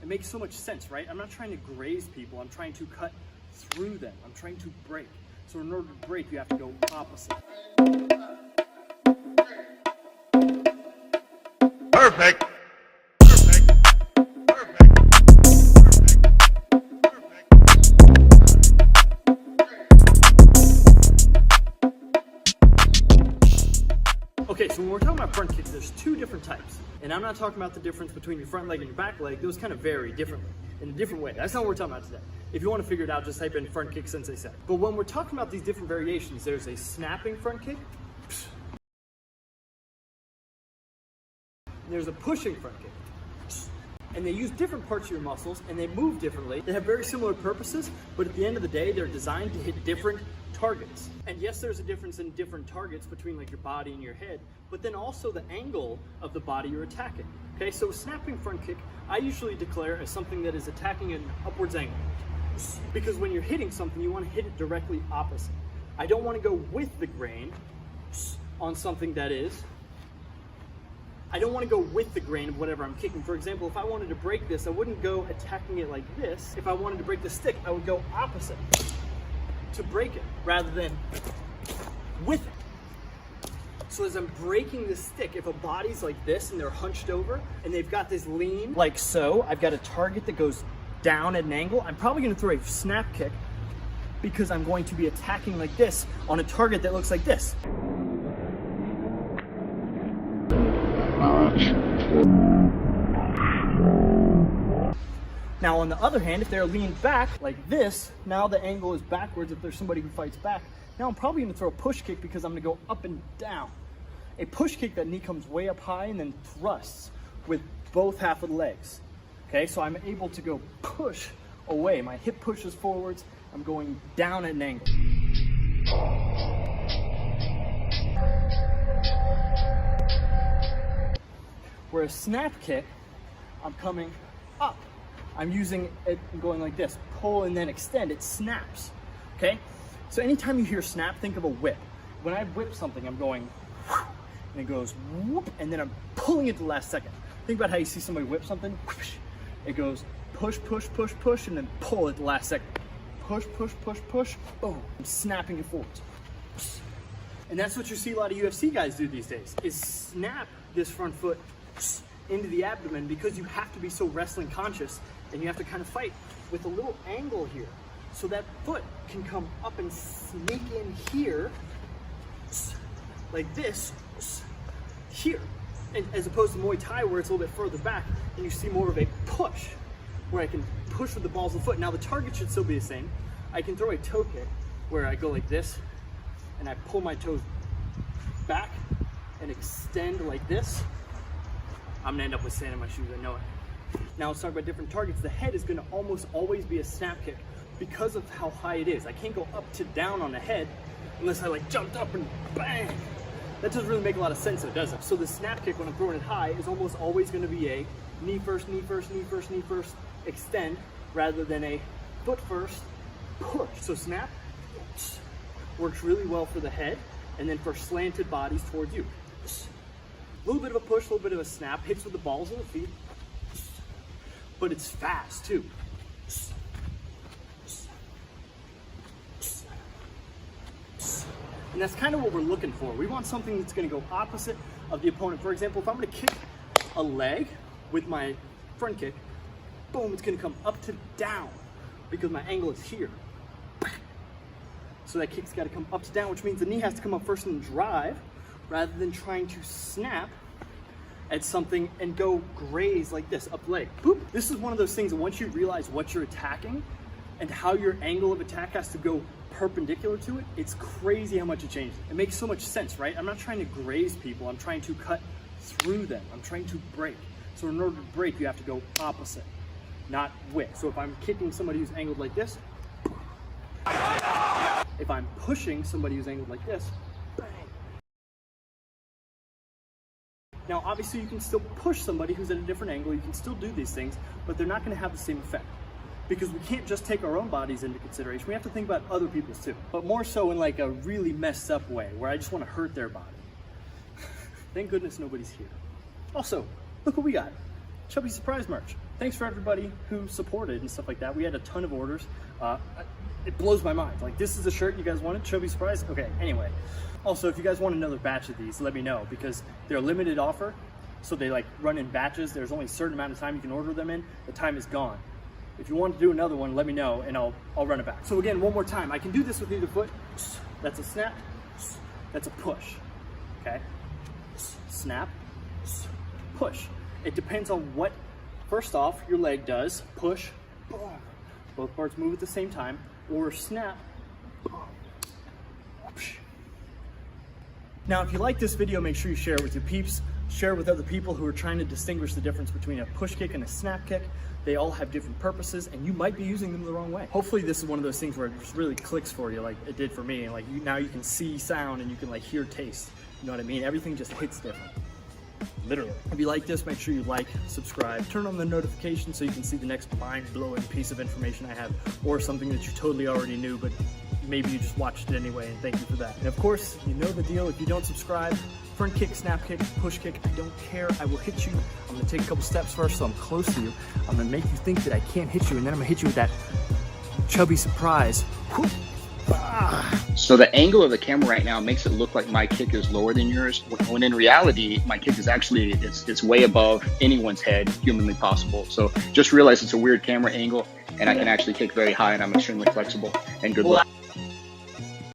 It makes so much sense, right? I'm not trying to graze people, I'm trying to cut through them. I'm trying to break. So in order to break, you have to go opposite. Perfect. Okay, so when we're talking about front kicks, there's two different types. And I'm not talking about the difference between your front leg and your back leg. Those kind of vary differently, in a different way. That's not what we're talking about today. If you want to figure it out, just type in front kick Sensei Seth. But when we're talking about these different variations, there's a snapping front kick, and there's a pushing front kick. And they use different parts of your muscles, and they move differently. They have very similar purposes, but at the end of the day, they're designed to hit different targets. And yes, there's a difference in different targets between like your body and your head, but then also the angle of the body you're attacking. Okay, so a snapping front kick, I usually declare as something that is attacking at an upwards angle. Because when you're hitting something, you want to hit it directly opposite. I don't want to go with the grain on something that is. I don't want to go with the grain of whatever I'm kicking. For example, if I wanted to break this, I wouldn't go attacking it like this. If I wanted to break the stick, I would go opposite to break it rather than with it. So as I'm breaking the stick, if a body's like this and they're hunched over and they've got this lean like so, I've got a target that goes down at an angle, I'm probably going to throw a snap kick because I'm going to be attacking like this on a target that looks like this. Now on the other hand, if they're leaned back like this, now the angle is backwards if there's somebody who fights back. Now I'm probably going to throw a push kick because I'm going to go up and down. A push kick, that knee comes way up high and then thrusts with both half of the legs. Okay, so I'm able to go push away. My hip pushes forwards, I'm going down at an angle. Whereas snap kick, I'm coming up. I'm using it going like this, pull and then extend, it snaps, okay? So anytime you hear snap, think of a whip. When I whip something, I'm going, and it goes whoop, and then I'm pulling it to the last second. Think about how you see somebody whip something, it goes push, push, push, push, and then pull at the last second. Push, push, push, push, boom, I'm snapping it forwards. And that's what you see a lot of UFC guys do these days, is snap this front foot into the abdomen because you have to be so wrestling conscious and you have to kind of fight with a little angle here. So that foot can come up and sneak in here, like this, here. And as opposed to Muay Thai where it's a little bit further back and you see more of a push, where I can push with the balls of the foot. Now the target should still be the same. I can throw a toe kick where I go like this and I pull my toes back and extend like this. I'm gonna end up with sand in my shoes, I know it. Now let's talk about different targets. The head is gonna almost always be a snap kick because of how high it is. I can't go up to down on the head unless I like jumped up and bang. That doesn't really make a lot of sense, does it? So the snap kick when I'm throwing it high is almost always gonna be a knee first, knee first, knee first, knee first, extend, rather than a foot first, push. So snap works really well for the head and then for slanted bodies towards you. A little bit of a push, a little bit of a snap, hits with the balls of the feet, but it's fast too. And that's kind of what we're looking for. We want something that's going to go opposite of the opponent. For example, if I'm going to kick a leg with my front kick, boom, it's going to come up to down because my angle is here. So that kick's got to come up to down, which means the knee has to come up first and drive, rather than trying to snap at something and go graze like this, up leg. Boop. This is one of those things that once you realize what you're attacking and how your angle of attack has to go perpendicular to it, it's crazy how much it changes. It makes so much sense, right? I'm not trying to graze people, I'm trying to cut through them. I'm trying to break. So in order to break, you have to go opposite, not with. So if I'm kicking somebody who's angled like this, if I'm pushing somebody who's angled like this, bang. Now, obviously, you can still push somebody who's at a different angle. You can still do these things, but they're not going to have the same effect because we can't just take our own bodies into consideration. We have to think about other people's too, but more so in like a really messed up way where I just want to hurt their body. Thank goodness nobody's here. Also, look what we got. Chubby Surprise merch. thanks for everybody who supported and stuff like that. We had a ton of orders. It blows my mind. Like, this is a shirt you guys wanted, chubby surprise. Okay, anyway. Also, if you guys want another batch of these, let me know, because they're a limited offer. So they like run in batches. There's only a certain amount of time you can order them in. The time is gone. If you want to do another one, let me know and I'll run it back. So again, one more time, I can do this with either foot. That's a snap, that's a push, okay? Snap, push. It depends on what, first off, your leg does. Push, both parts move at the same time, or snap. Now, if you like this video, make sure you share it with your peeps. Share it with other people who are trying to distinguish the difference between a push kick and a snap kick. They all have different purposes, and you might be using them the wrong way. Hopefully this is one of those things where it just really clicks for you like it did for me. And like now you can see sound and you can like hear taste. You know what I mean? Everything just hits different. Literally. If you like this, make sure you like, subscribe, turn on the notifications so you can see the next mind-blowing piece of information I have, or something that you totally already knew, but maybe you just watched it anyway, and thank you for that. And of course, you know the deal. If you don't subscribe, front kick, snap kick, push kick, I don't care. I will hit you. I'm gonna take a couple steps first so I'm close to you. I'm gonna make you think that I can't hit you, and then I'm gonna hit you with that chubby surprise. So the angle of the camera right now makes it look like my kick is lower than yours, when in reality, my kick is actually, it's way above anyone's head humanly possible. So just realize it's a weird camera angle, and I can actually kick very high, and I'm extremely flexible, and good luck.